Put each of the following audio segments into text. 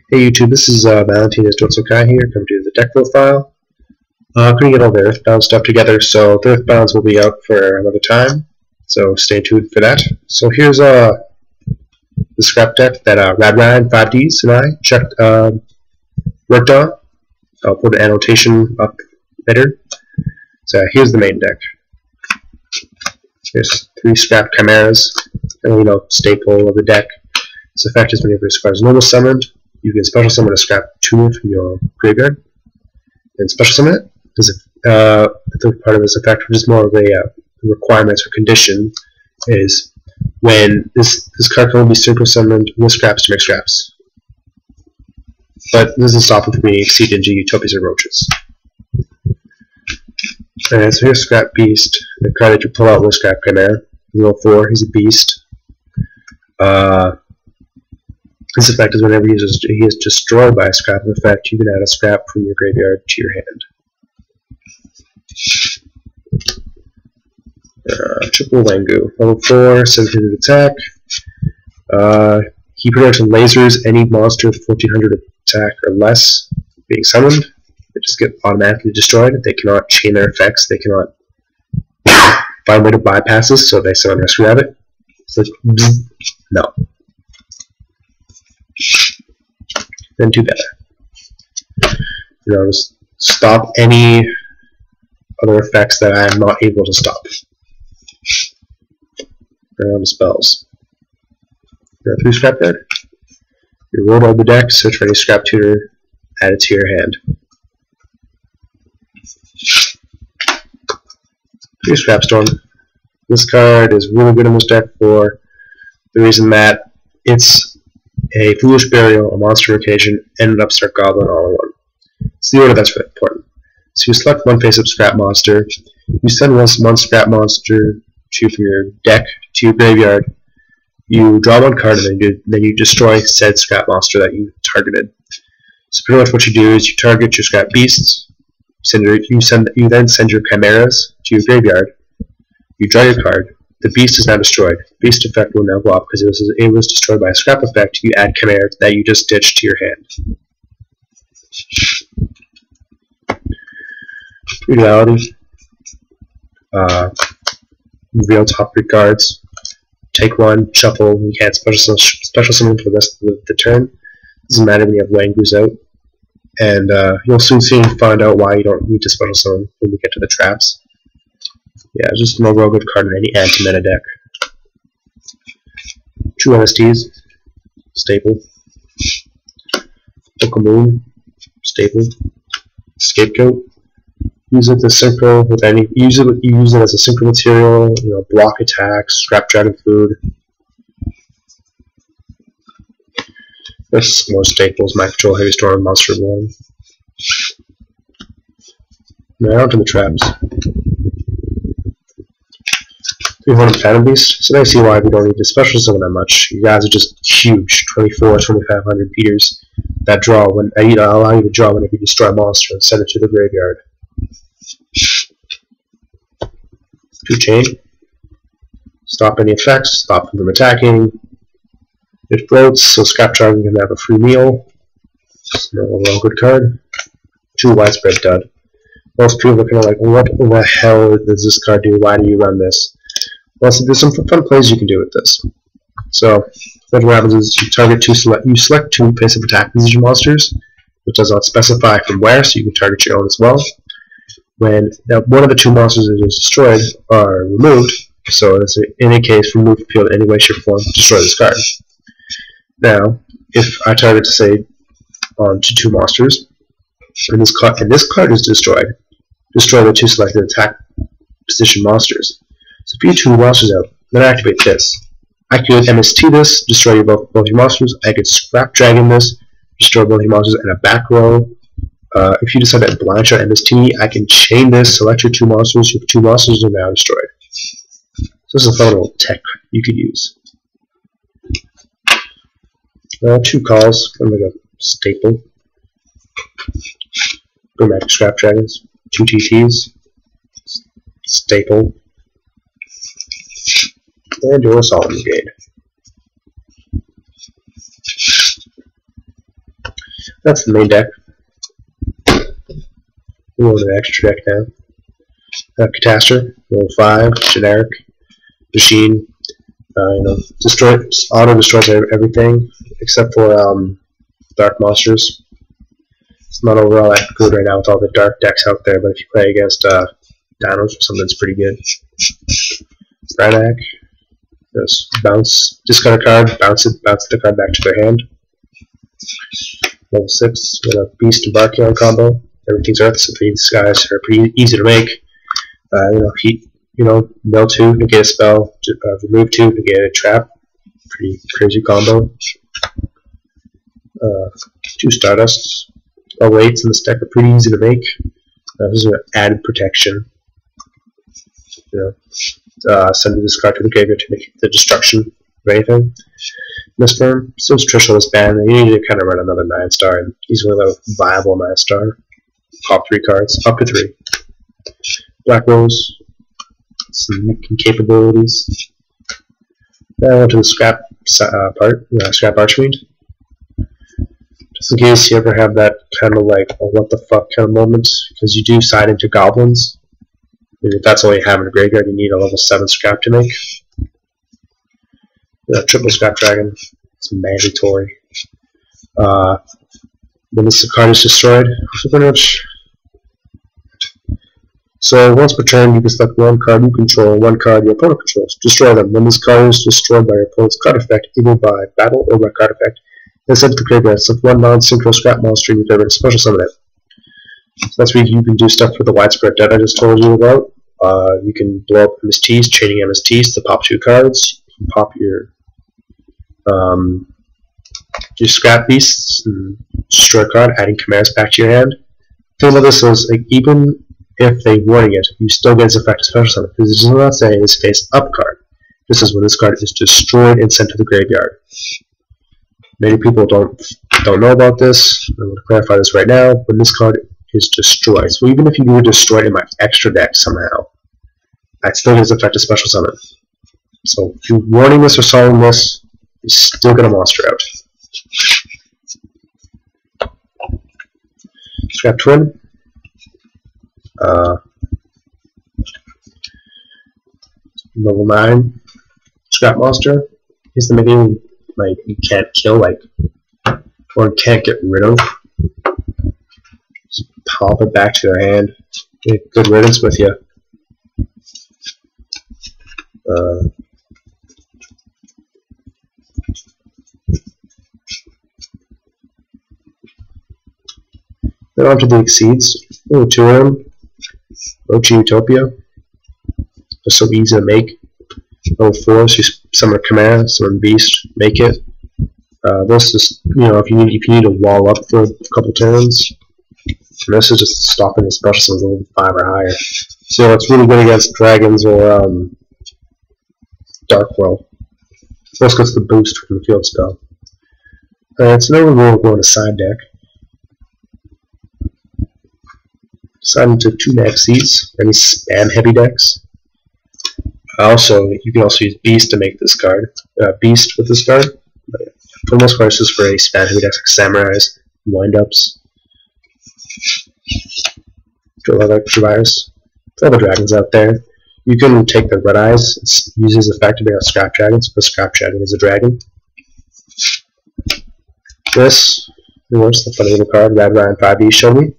Hey YouTube, this is Valentine here, coming to the deck profile. Couldn't get all the Earthbound stuff together, so the Earthbounds will be out for another time, so stay tuned for that. So here's the scrap deck that Radryan 5Ds and I worked on. I'll put an annotation up later. So here's the main deck. There's 3 scrap chimeras, and staple of the deck. This effect is whenever a scrap is normal summoned, you can special summon a scrap tuner from your graveyard, and special summon it. The third part of this effect, which is more of a requirement or condition, is when this card can only be super summoned with scraps to make scraps. But this doesn't stop with me exceed into Utopias or Roaches. Alright, so here's Scrap Beast, the card that you pull out with Scrap Chimera. Roll 4, he's a beast. This effect is whenever he is destroyed by a scrap effect, you can add a scrap from your graveyard to your hand. Triple Wangu. Level 4, 1700 attack. He projects lasers any monster with 1400 attack or less being summoned. They just get automatically destroyed. They cannot chain their effects. They cannot find a way to bypass this, so they summon Rescue Rabbit. So, no. Then too bad. Just stop any other effects that I am not able to stop. The spells. 3 scrap deck. You roll out the deck, search for any scrap tuner, add it to your hand. 3 scrap storm. This card is really good in this deck for the reason that it's a Foolish Burial, a Monster Occasion, and an Upstart Goblin all in one. It's the order that's really important. So you select one face-up scrap monster, you send one scrap monster from your deck to your graveyard, you draw 1 card, and then you destroy said scrap monster that you targeted. So pretty much what you do is you target your scrap beasts, you then send your chimeras to your graveyard, you draw your card, the beast is now destroyed. Beast effect will now go off because it was destroyed by a scrap effect. You add chimera that you just ditched to your hand. Reality. Reveal top 3 cards. Take 1, shuffle. You can't special summon for the rest of the turn. Doesn't matter when you have Wangus out. And you'll soon find out why you don't need to special summon when we get to the traps. Yeah, just a real good card in any anti-meta deck. 2 MSTs, staple. Moon, staple. Scapegoat. Use it as synchro with any. Use it as a synchro material. Block attacks, scrap dragon food. There's some more staples. Mind Control, Heavy Storm, Monster One. Now onto the traps. 300 Phantom Beast. So now you see why we don't need to special summon that much. You guys are just huge, 2,500 beaters that draw when allow you to draw whenever you destroy a monster and send it to the graveyard. 2 chain. Stop any effects. Stop them from attacking. It floats, so Scrap Dragon can have a free meal. It's an overall good card. 2 Widespread Dud. Most people are kind of like, what the hell does this card do? Why do you run this? Well, so there's some fun plays you can do with this. So, what happens is you select 2 face-up attack position monsters, which does not specify from where, so you can target your own as well. When one of the 2 monsters that is destroyed are removed, so in any case, remove the field in any way, shape, or form, destroy this card. Now, if I target, say, onto 2 monsters, and this card is destroy the 2 selected attack position monsters. So if you 2 monsters out, then I activate this. I could MST this, destroy both your monsters. I could Scrap Dragon this, destroy both your monsters in a back row. If you decide to blind shot MST, I can chain this, select your 2 monsters. Your 2 monsters are now destroyed. So this is a fun little tech you could use. 2 calls, kind of like a staple. Chromatic Scrap Dragons. 2 TTs. Staple. And do Assault Brigade. That's the main deck. We'll go to the extra deck now. Catastor, level 5, generic, machine. Auto destroys everything except for dark monsters. It's not overall that good right now with all the dark decks out there, but if you play against Dinos or something, it's pretty good. Rhinac, just bounce, discard a card, bounce the card back to their hand. Level 6, we have a Beast and Barkion combo. Everything's Earth, so these guys are pretty easy to make. Heat, mill 2, negate a spell, remove 2, negate a trap. Pretty crazy combo. 2 Stardusts. All 8s in this deck are pretty easy to make. This is an added protection. Send this card to the graveyard to make the destruction of anything. Misburn, since Trishul is banned, you need to kind of run another 9-star, and he's one of the viable 9-star. Pop 3 cards, up to 3. Black Rose, some capabilities. Then I went to the scrap scrap Archfiend. Just in case you ever have that kind of like, oh, what the fuck kind of moment, because you do side into goblins. And if that's all you have in a graveyard, you need a level 7 scrap to make. Triple Scrap Dragon, it's mandatory. When this card is destroyed, pretty much. So once per turn, you can select one card you control, one card your opponent controls. Destroy them. When this card is destroyed by your opponent's card effect, either by battle or by card effect, then send it to the graveyard. Select one non-synchro scrap monster in your graveyard, special summon it. So that's where you can do stuff with the widespread dead I just told you about. You can blow up MSTs, chaining MSTs to pop 2 cards. You can pop your scrap beasts and destroy a card, adding chimeras back to your hand. The thing about this is, like, even if they warning it, you still get its effect of special summon, because it does not say it's face up card. This is when this card is destroyed and sent to the graveyard. Many people don't know about this. I'm going to clarify this right now. When this card is destroyed, so even if you were destroyed in my extra deck somehow, that still gets effect of special summon. So if you're warning this or solving this, you still get a monster out. Scrap Twin. Level 9 Scrap Monster. Is the making like you can't kill, like, or can't get rid of. Just pop it back to their hand. Get good riddance with you. Then on to the Exceeds. Oh, 2 of them. Roach Utopia. They're so easy to make. Level 4, so you summon a Chimera, summon Beast, make it. This is, if you need to wall up for a couple turns. And this is just stopping the special summons level 5 or higher. So it's really good against dragons or Dark World. First gets the boost from the field spell. So now we'll go into side deck. Side into 2 mag seats, any spam heavy decks. You can also use Beast to make this card. Beast with this card. But for the most part, it's just for any spam heavy decks like Samurais, Wind-Ups. Virus. All the dragons out there. You can take the Red Eyes, use his effect to make out Scrap Dragons, because Scrap Dragon is a dragon. This, the funny little card, Red Ryan 5e show me.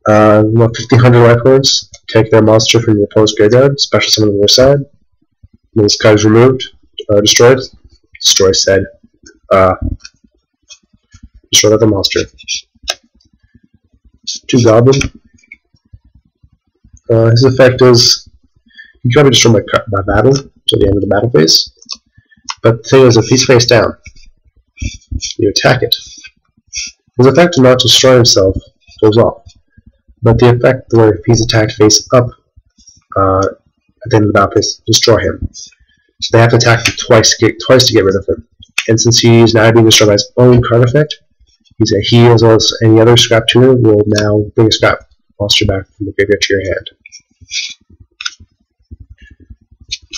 1500 life points. Take their monster from your opponent's graveyard, special summon on your side. When this card is removed or destroyed, destroy said. Destroy the monster. 2 Goblin. His effect is you can probably destroy by battle till the end of the battle phase. But the thing is, if he's face down, you attack it. His effect to not destroy himself goes off. But the effect where if he's attacked face up at the end of the battle phase, destroy him. So they have to attack him twice to get rid of him. And since he's now being destroyed by his own card effect, he as well as any other scrap tuner will now bring a scrap monster back from the graveyard to your hand.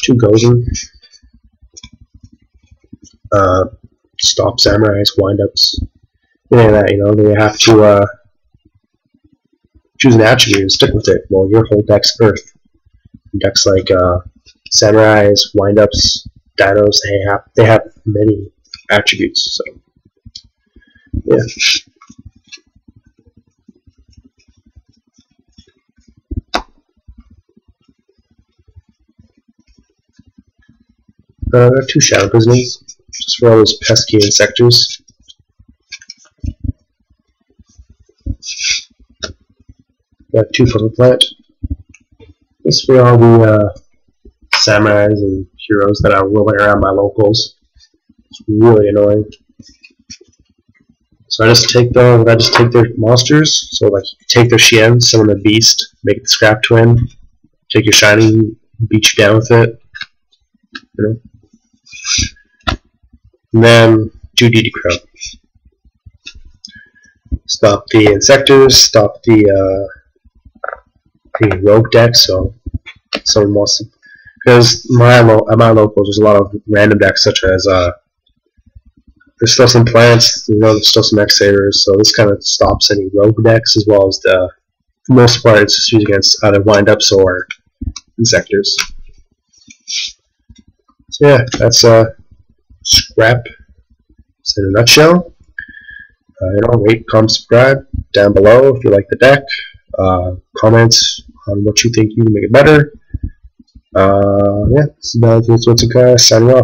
2 Gozen. Stop Samurais, Wind-Ups. any of that, you know, they have to choose an attribute and stick with it. Well, your whole deck's Earth. Decks like Samurais, Windups, Dinos, they have many attributes. So yeah. I have 2 Shadow Prisoners, just for all those pesky insectors. Got 2 Purple Plant. This for all the samurais and heroes that are roaming around my locals. It's really annoying. So I just take their monsters. So like you take their Shien, summon a beast, make it the Scrap Twin, take your shiny, beat you down with it. You know? And then do DD Crow. Stop the Insectors, stop the rogue deck, so someone wants to, because at my locals there's a lot of random decks such as there's still some plants, you know, there's still some X-Savers, so this kind of stops any rogue decks, as well as for the most part it's just used against either Windups or Insectors. So yeah, that's Scrap in a nutshell. You know, rate, comment, subscribe down below if you like the deck. Comments on what you think you can make it better. Yeah, this is What's a Guy signing off.